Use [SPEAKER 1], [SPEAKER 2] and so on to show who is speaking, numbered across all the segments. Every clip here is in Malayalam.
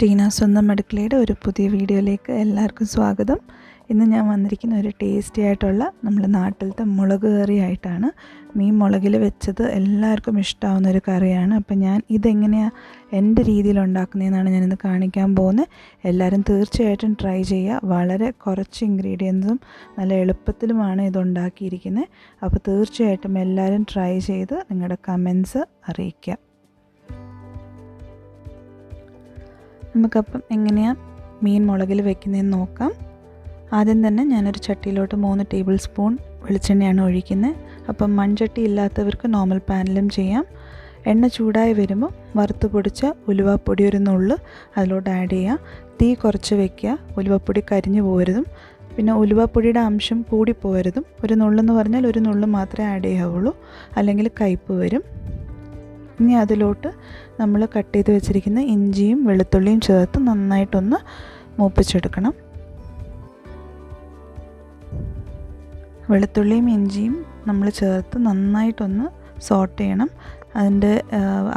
[SPEAKER 1] ടീന സ്വന്തം അടുക്കളയുടെ ഒരു പുതിയ വീഡിയോയിലേക്ക് എല്ലാവർക്കും സ്വാഗതം. ഇന്ന് ഞാൻ വന്നിരിക്കുന്ന ഒരു ടേസ്റ്റി ആയിട്ടുള്ള നമ്മുടെ നാട്ടിലത്തെ മുളക് കറിയായിട്ടാണ്. മീൻ മുളകിൽ വെച്ചത് എല്ലാവർക്കും ഇഷ്ടമാവുന്ന ഒരു കറിയാണ്. അപ്പം ഞാൻ ഇതെങ്ങനെയാണ് എൻ്റെ രീതിയിൽ ഉണ്ടാക്കുന്നതെന്നാണ് ഞാനിന്ന് കാണിക്കാൻ പോകുന്നത്. എല്ലാവരും തീർച്ചയായിട്ടും ട്രൈ ചെയ്യുക. വളരെ കുറച്ച് ഇൻഗ്രീഡിയൻസും നല്ല എളുപ്പത്തിലുമാണ് ഇതുണ്ടാക്കിയിരിക്കുന്നത്. അപ്പോൾ തീർച്ചയായിട്ടും എല്ലാവരും ട്രൈ ചെയ്ത് നിങ്ങളുടെ കമൻസ് അറിയിക്കുക. നമുക്കപ്പം എങ്ങനെയാണ് മീൻ മുളകിൽ വെക്കുന്നതെന്ന് നോക്കാം. ആദ്യം തന്നെ ഞാനൊരു ചട്ടിയിലോട്ട് 3 ടേബിൾ സ്പൂൺ വെളിച്ചെണ്ണയാണ് ഒഴിക്കുന്നത്. അപ്പം മൺചട്ടി ഇല്ലാത്തവർക്ക് നോർമൽ പാനിലും ചെയ്യാം. എണ്ണ ചൂടായി വരുമ്പോൾ വറുത്ത് പൊടിച്ച ഉലുവാപ്പൊടി ഒരു നുള്ള് അതിലോട്ട് ആഡ് ചെയ്യുക. തീ കുറച്ച് വയ്ക്കുക. ഉലുവാപ്പൊടി കരിഞ്ഞു പോകരുതും, പിന്നെ ഉലുവാപ്പൊടിയുടെ അംശം കൂടിപ്പോകരുതും. ഒരു നുള്ളെന്ന് പറഞ്ഞാൽ ഒരു നുള്ള് മാത്രമേ ആഡ് ചെയ്യാവുള്ളൂ, അല്ലെങ്കിൽ കയ്പ്പ് വരും. ഇനി അതിലോട്ട് നമ്മൾ കട്ട് ചെയ്ത് വെച്ചിരിക്കുന്ന ഇഞ്ചിയും വെളുത്തുള്ളിയും ചേർത്ത് നന്നായിട്ടൊന്ന് മൂപ്പിച്ചെടുക്കണം. വെളുത്തുള്ളിയും ഇഞ്ചിയും നമ്മൾ ചേർത്ത് നന്നായിട്ടൊന്ന് സോട്ട് ചെയ്യണം. അതിൻ്റെ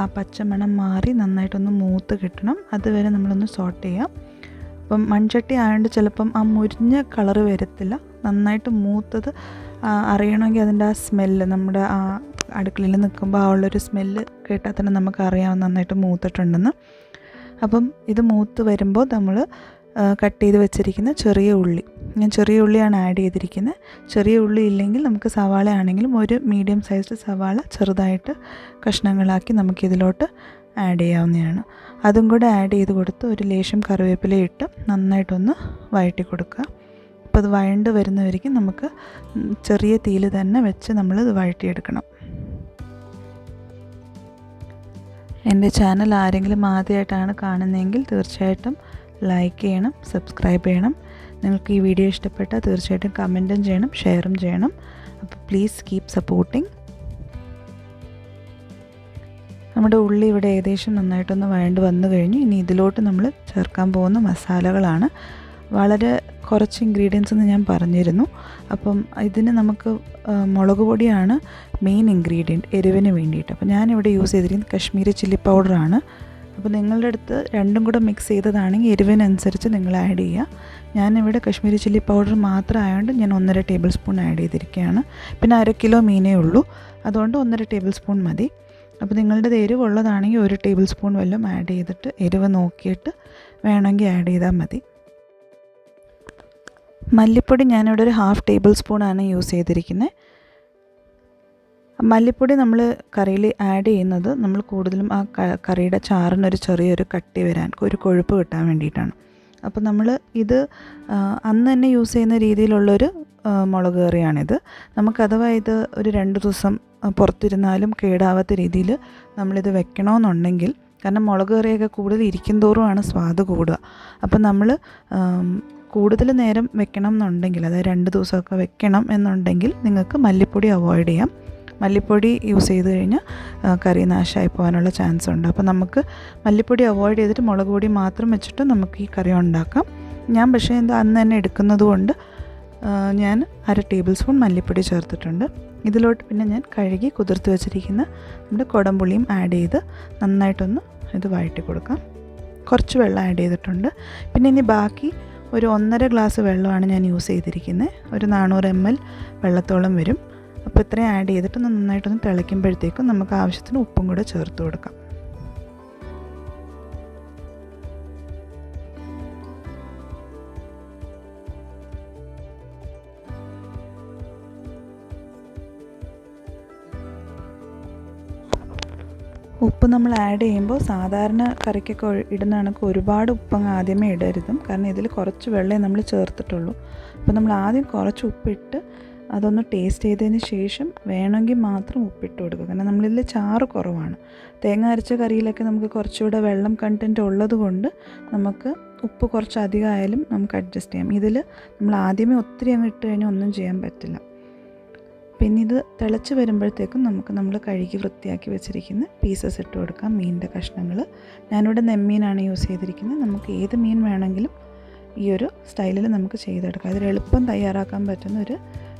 [SPEAKER 1] ആ പച്ചമണം മാറി നന്നായിട്ടൊന്ന് മൂത്ത് കിട്ടണം. അതുവരെ നമ്മളൊന്ന് സോട്ട് ചെയ്യാം. അപ്പം മൺചട്ടി ആയതുകൊണ്ട് ചിലപ്പം ആ മുരിഞ്ഞ കളറ് വരത്തില്ല. നന്നായിട്ട് മൂത്തത് അറിയണമെങ്കിൽ അതിൻ്റെ ആ സ്മെല്ല്, നമ്മുടെ ആ അടുക്കളയിൽ നിൽക്കുമ്പോൾ ആ ഉള്ളൊരു സ്മെല്ല് കേട്ടാൽ തന്നെ നമുക്കറിയാം നന്നായിട്ട് മൂത്തിട്ടുണ്ടെന്ന്. അപ്പം ഇത് മൂത്ത് വരുമ്പോൾ നമ്മൾ കട്ട് ചെയ്ത് വെച്ചിരിക്കുന്ന ചെറിയ ഉള്ളി, ഞാൻ ചെറിയ ഉള്ളിയാണ് ആഡ് ചെയ്തിരിക്കുന്നത്. ചെറിയ ഉള്ളി ഇല്ലെങ്കിൽ നമുക്ക് സവാള ആണെങ്കിലും ഒരു മീഡിയം സൈസ്ഡ് സവാള ചെറുതായിട്ട് കഷ്ണങ്ങളാക്കി നമുക്കിതിലോട്ട് ആഡ് ചെയ്യാവുന്നതാണ്. അതും കൂടെ ആഡ് ചെയ്ത് കൊടുത്ത് ഒരു ലേശം കറിവേപ്പില ഇട്ട് നന്നായിട്ടൊന്ന് വഴറ്റി കൊടുക്കുക. അപ്പോൾ അത് വഴണ്ട് വരുന്നവരേക്കും നമുക്ക് ചെറിയ തീയിൽ തന്നെ വെച്ച് നമ്മളിത് വഴറ്റിയെടുക്കണം. എൻ്റെ ചാനൽ ആരെങ്കിലും ആദ്യമായിട്ടാണ് കാണുന്നതെങ്കിൽ തീർച്ചയായിട്ടും ലൈക്ക് ചെയ്യണം, സബ്സ്ക്രൈബ് ചെയ്യണം. നിങ്ങൾക്ക് ഈ വീഡിയോ ഇഷ്ടപ്പെട്ടാൽ തീർച്ചയായിട്ടും കമൻറ്റും ചെയ്യണം, ഷെയറും ചെയ്യണം. അപ്പോൾ പ്ലീസ് കീപ് സപ്പോർട്ടിങ്. നമ്മുടെ ഉള്ളി ഇവിടെ ഏകദേശം നന്നായിട്ടൊന്ന് വഴണ്ട് വന്നു കഴിഞ്ഞു. ഇനി ഇതിലോട്ട് നമ്മൾ ചേർക്കാൻ പോകുന്ന മസാലകളാണ്. വളരെ കുറച്ച് ഇൻഗ്രീഡിയൻസ് എന്ന് ഞാൻ പറഞ്ഞിരുന്നു. അപ്പം ഇതിന് നമുക്ക് മുളക് പൊടിയാണ് മെയിൻ ഇൻഗ്രീഡിയൻറ്റ് എരിവിന് വേണ്ടിയിട്ട്. അപ്പോൾ ഞാനിവിടെ യൂസ് ചെയ്തിരിക്കുന്നത് കശ്മീരി ചില്ലി പൗഡറാണ്. അപ്പോൾ നിങ്ങളുടെ അടുത്ത് രണ്ടും കൂടെ മിക്സ് ചെയ്തതാണെങ്കിൽ എരിവിനനുസരിച്ച് നിങ്ങൾ ആഡ് ചെയ്യുക. ഞാനിവിടെ കശ്മീരി ചില്ലി പൗഡർ മാത്രം ആയതുകൊണ്ട് ഞാൻ 1.5 ടേബിൾ സ്പൂൺ ആഡ് ചെയ്തിരിക്കുകയാണ്. പിന്നെ 1/2 കിലോ മീനേ ഉള്ളൂ, അതുകൊണ്ട് 1.5 ടേബിൾ സ്പൂൺ മതി. അപ്പോൾ നിങ്ങളുടെ എരിവ് ഉള്ളതാണെങ്കിൽ 1 ടേബിൾ സ്പൂൺ വല്ലതും ആഡ് ചെയ്തിട്ട് എരിവ് നോക്കിയിട്ട് വേണമെങ്കിൽ ആഡ് ചെയ്താൽ മതി. മല്ലിപ്പൊടി ഞാനിവിടെ ഒരു 1/2 ടേബിൾ സ്പൂണാണ് യൂസ് ചെയ്തിരിക്കുന്നത്. മല്ലിപ്പൊടി നമ്മൾ കറിയിൽ ആഡ് ചെയ്യുന്നത് നമ്മൾ കൂടുതലും ആ കറിയുടെ ചാറിനൊരു ചെറിയൊരു കട്ടി വരാൻ, ഒരു കൊഴുപ്പ് കിട്ടാൻ വേണ്ടിയിട്ടാണ്. അപ്പോൾ നമ്മൾ ഇത് അന്ന് തന്നെ യൂസ് ചെയ്യുന്ന രീതിയിലുള്ളൊരു മുളക് കറിയാണിത്. നമുക്കഥവാ ഇത് ഒരു 2 ദിവസം പുറത്തിരുന്നാലും കേടാവാത്ത രീതിയിൽ നമ്മളിത് വെക്കണമെന്നുണ്ടെങ്കിൽ, കാരണം മുളക് കറിയൊക്കെ കൂടുതൽ ഇരിക്കും തോറുമാണ് സ്വാദ് കൂടുക. അപ്പം നമ്മൾ കൂടുതൽ നേരം വെക്കണം എന്നുണ്ടെങ്കിൽ, അതായത് 2 ദിവസമൊക്കെ വെക്കണം എന്നുണ്ടെങ്കിൽ നിങ്ങൾക്ക് മല്ലിപ്പൊടി അവോയ്ഡ് ചെയ്യാം. മല്ലിപ്പൊടി യൂസ് ചെയ്ത് കഴിഞ്ഞാൽ കറി നാശമായി പോകാനുള്ള ചാൻസ് ഉണ്ട്. അപ്പോൾ നമുക്ക് മല്ലിപ്പൊടി അവോയ്ഡ് ചെയ്തിട്ട് മുളക് പൊടി മാത്രം വെച്ചിട്ട് നമുക്ക് ഈ കറി ഉണ്ടാക്കാം. ഞാൻ പക്ഷേ ഇത് അന്ന് തന്നെ എടുക്കുന്നത് കൊണ്ട് ഞാൻ 1/2 ടേബിൾ സ്പൂൺ മല്ലിപ്പൊടി ചേർത്തിട്ടുണ്ട്. ഇതിലോട്ട് പിന്നെ ഞാൻ കഴുകി കുതിർത്ത് വെച്ചിരിക്കുന്ന നമ്മുടെ കുടംപുളിയും ആഡ് ചെയ്ത് നന്നായിട്ടൊന്ന് ഇത് വഴറ്റി കൊടുക്കാം. കുറച്ച് വെള്ളം ആഡ് ചെയ്തിട്ടുണ്ട്. പിന്നെ ഇനി ബാക്കി ഒരു 1.5 ഗ്ലാസ് വെള്ളമാണ് ഞാൻ യൂസ് ചെയ്തിരിക്കുന്നത്. ഒരു 400 ml വെള്ളത്തോളം വരും. അപ്പോൾ ഇത്രയും ആഡ് ചെയ്തിട്ട് നന്നായിട്ടൊന്ന് തിളയ്ക്കുമ്പോഴത്തേക്കും നമുക്ക് ആവശ്യത്തിന് ഉപ്പും കൂടെ ചേർത്ത് കൊടുക്കാം. ഉപ്പ് നമ്മൾ ആഡ് ചെയ്യുമ്പോൾ സാധാരണ കറിക്കൊക്കെ ഇടുന്ന കണക്ക് ഒരുപാട് ഉപ്പങ്ങ് ആദ്യമേ ഇടരുതും, കാരണം ഇതിൽ കുറച്ച് വെള്ളമേ നമ്മൾ ചേർത്തിട്ടുള്ളൂ. അപ്പോൾ നമ്മൾ ആദ്യം കുറച്ച് ഉപ്പിട്ട് അതൊന്ന് ടേസ്റ്റ് ചെയ്തതിന് ശേഷം വേണമെങ്കിൽ മാത്രം ഉപ്പിട്ട് കൊടുക്കുക. കാരണം നമ്മളിതിൽ ചാറ് കുറവാണ്. തേങ്ങ അരച്ച കറിയിലൊക്കെ നമുക്ക് കുറച്ചുകൂടെ വെള്ളം കണ്ടൻറ്റ് ഉള്ളത് കൊണ്ട് നമുക്ക് ഉപ്പ് കുറച്ച് അധികമായാലും നമുക്ക് അഡ്ജസ്റ്റ് ചെയ്യാം. ഇതിൽ നമ്മൾ ആദ്യമേ ഒത്തിരി അങ്ങ് ഇട്ട് കഴിഞ്ഞാൽ ഒന്നും ചെയ്യാൻ പറ്റില്ല. പിന്നെ ഇത് തിളച്ച് വരുമ്പോഴത്തേക്കും നമുക്ക് നമ്മൾ കഴുകി വൃത്തിയാക്കി വെച്ചിരിക്കുന്ന പീസസ് ഇട്ട് കൊടുക്കാം. മീനിൻ്റെ കഷ്ണങ്ങൾ ഞാനിവിടെ നെമ്മീനാണ് യൂസ് ചെയ്തിരിക്കുന്നത്. നമുക്ക് ഏത് മീൻ വേണമെങ്കിലും ഈ ഒരു സ്റ്റൈലിൽ നമുക്ക് ചെയ്തെടുക്കാം. ഇതിൽ എളുപ്പം തയ്യാറാക്കാൻ പറ്റുന്ന ഒരു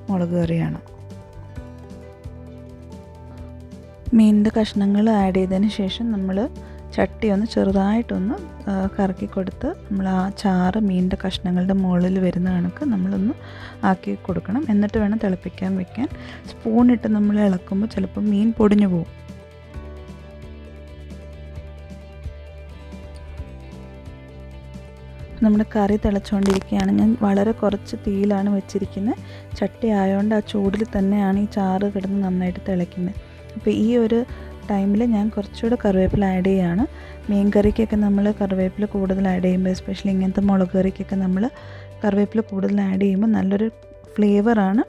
[SPEAKER 1] മുളക് കറിയാണ്. മീനിൻ്റെ കഷ്ണങ്ങൾ ആഡ് ചെയ്തതിന് ശേഷം നമ്മൾ ചട്ടി ഒന്ന് ചെറുതായിട്ടൊന്ന് കറക്കി കൊടുത്ത് നമ്മൾ ആ ചാറ് മീനിൻ്റെ കഷ്ണങ്ങളുടെ മുകളിൽ വരുന്ന കണക്ക് നമ്മളൊന്ന് ആക്കി കൊടുക്കണം. എന്നിട്ട് വേണം തിളപ്പിക്കാൻ വെക്കാൻ. സ്പൂണിട്ട് നമ്മൾ ഇളക്കുമ്പോൾ ചിലപ്പോൾ മീൻ പൊടിഞ്ഞു പോകും. നമ്മുടെ കറി തിളച്ചുകൊണ്ടിരിക്കുകയാണ്. ഞാൻ വളരെ കുറച്ച് തീയിലാണ് വെച്ചിരിക്കുന്നത്. ചട്ടി ആയതുകൊണ്ട് ആ ചൂടിൽ തന്നെയാണ് ഈ ചാറ് കിടന്ന് നന്നായിട്ട് തിളയ്ക്കുന്നത്. അപ്പോൾ ഈ ഒരു ടൈമിൽ ഞാൻ കുറച്ചുകൂടെ കറിവേപ്പില ആഡ് ചെയ്യുകയാണ്. മീൻ കറിക്കൊക്കെ നമ്മൾ കറിവേപ്പില കൂടുതൽ ആഡ് ചെയ്യുമ്പോൾ, എസ്പെഷ്യലി ഇങ്ങനത്തെ മുളക് കറിക്കൊക്കെ നമ്മൾ കറിവേപ്പില കൂടുതൽ ആഡ് ചെയ്യുമ്പോൾ നല്ലൊരു ഫ്ലേവറാണ്.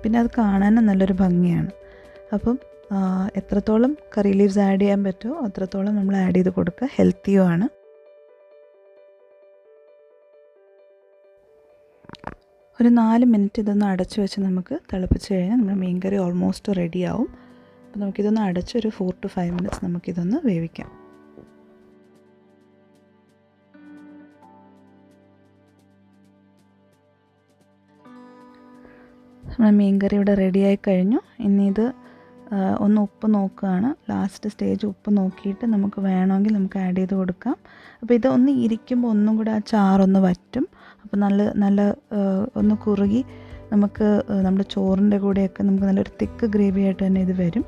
[SPEAKER 1] പിന്നെ അത് കാണാനും നല്ലൊരു ഭംഗിയാണ്. അപ്പം എത്രത്തോളം കറി ലീവ്സ് ആഡ് ചെയ്യാൻ പറ്റുമോ അത്രത്തോളം നമ്മൾ ആഡ് ചെയ്ത് കൊടുക്കുക. ഹെൽത്തിയുമാണ്. ഒരു 4 മിനിറ്റ് ഇതൊന്ന് അടച്ച് വെച്ച് നമുക്ക് തിളപ്പിച്ച് കഴിഞ്ഞാൽ നമ്മുടെ മീൻ കറി ഓൾമോസ്റ്റ് റെഡിയാവും. അപ്പോൾ നമുക്കിതൊന്ന് അടച്ച് ഒരു 4 to 5 മിനിറ്റ്സ് നമുക്കിതൊന്ന് വേവിക്കാം. നമ്മുടെ മീൻ കറി ഇവിടെ റെഡിയായി കഴിഞ്ഞു. ഇനി ഇത് ഒന്ന് ഉപ്പ് നോക്കുകയാണ്. ലാസ്റ്റ് സ്റ്റേജ് ഉപ്പ് നോക്കിയിട്ട് നമുക്ക് വേണമെങ്കിൽ നമുക്ക് ആഡ് ചെയ്ത് കൊടുക്കാം. അപ്പോൾ ഇത് ഒന്ന് ഇരിക്കുമ്പോൾ ഒന്നും കൂടെ ആ ചാറൊന്ന് വറ്റും. അപ്പോൾ നല്ല ഒന്ന് കുറുകി നമുക്ക് നമ്മുടെ ചോറിൻ്റെ കൂടെയൊക്കെ നമുക്ക് നല്ലൊരു തിക്ക് ഗ്രേവി ആയിട്ട് തന്നെ ഇത് വരും.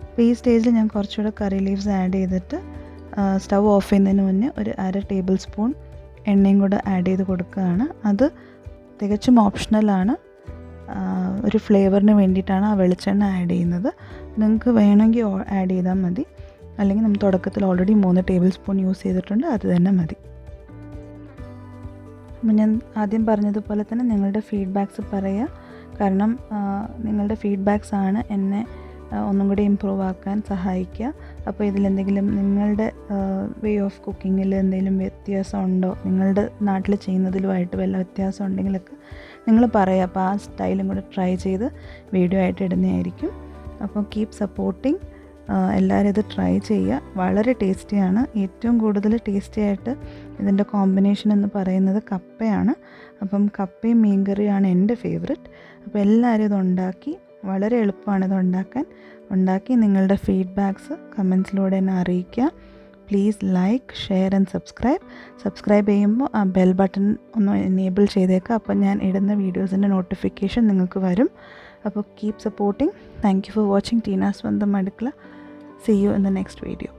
[SPEAKER 1] അപ്പോൾ ഈ സ്റ്റേജിൽ ഞാൻ കുറച്ചുകൂടെ കറി ലീവ്സ് ആഡ് ചെയ്തിട്ട് സ്റ്റവ് ഓഫ് ചെയ്യുന്നതിന് മുന്നേ ഒരു 1/2 ടേബിൾ സ്പൂൺ എണ്ണയും കൂടെ ആഡ് ചെയ്ത് കൊടുക്കുകയാണ്. അത് തികച്ചും ഓപ്ഷണലാണ്. ഒരു ഫ്ലേവറിന് വേണ്ടിയിട്ടാണ് ആ വെളിച്ചെണ്ണ ആഡ് ചെയ്യുന്നത്. നിങ്ങൾക്ക് വേണമെങ്കിൽ ആഡ് ചെയ്താൽ മതി. അല്ലെങ്കിൽ നമ്മൾ തുടക്കത്തിൽ ഓൾറെഡി 3 ടേബിൾ സ്പൂൺ യൂസ് ചെയ്തിട്ടുണ്ട്, അത് തന്നെ മതി. അപ്പം ഞാൻ ആദ്യം പറഞ്ഞതുപോലെ തന്നെ നിങ്ങളുടെ ഫീഡ്ബാക്ക്സ് പറയുക. കാരണം നിങ്ങളുടെ ഫീഡ്ബാക്ക്സ് ആണ് എന്നെ ഒന്നും കൂടി ഇമ്പ്രൂവ് ആക്കാൻ സഹായിക്കുക. അപ്പോൾ ഇതിലെന്തെങ്കിലും നിങ്ങളുടെ വേ ഓഫ് കുക്കിങ്ങിൽ എന്തെങ്കിലും വ്യത്യാസം ഉണ്ടോ, നിങ്ങളുടെ നാട്ടിൽ ചെയ്യുന്നതിലുമായിട്ട് വല്ല വ്യത്യാസം ഉണ്ടെങ്കിലൊക്കെ നിങ്ങൾ പറയുക. അപ്പോൾ ആ സ്റ്റൈലും കൂടെ ട്രൈ ചെയ്ത് വീഡിയോ ആയിട്ട് ഇടുന്നതായിരിക്കും. അപ്പോൾ കീപ് സപ്പോർട്ടിങ്. എല്ലാവരും ഇത് ട്രൈ ചെയ്യുക. വളരെ ടേസ്റ്റിയാണ്. ഏറ്റവും കൂടുതൽ ടേസ്റ്റി ആയിട്ട് ഇതിൻ്റെ കോമ്പിനേഷൻ എന്ന് പറയുന്നത് കപ്പയാണ്. അപ്പം കപ്പയും മീൻ കറിയാണ് എൻ്റെ ഫേവററ്റ്. അപ്പോൾ എല്ലാവരും ഇത് ഉണ്ടാക്കി, വളരെ എളുപ്പമാണ് ഇത് ഉണ്ടാക്കി നിങ്ങളുടെ ഫീഡ്ബാക്ക്സ് കമൻസിലൂടെ എന്നെ അറിയിക്കുക. Please like, share and subscribe ചെയ്യുമ്പോൾ ആ ബെൽ ബട്ടൺ ഒന്ന് എനേബിൾ ചെയ്തേക്കുക. അപ്പോൾ ഞാൻ ഇടുന്ന വീഡിയോസിൻ്റെ നോട്ടിഫിക്കേഷൻ നിങ്ങൾക്ക് വരും. അപ്പോൾ keep supporting. Thank you for watching Teena's സ്വന്തം അടുക്കള. See you in the next video.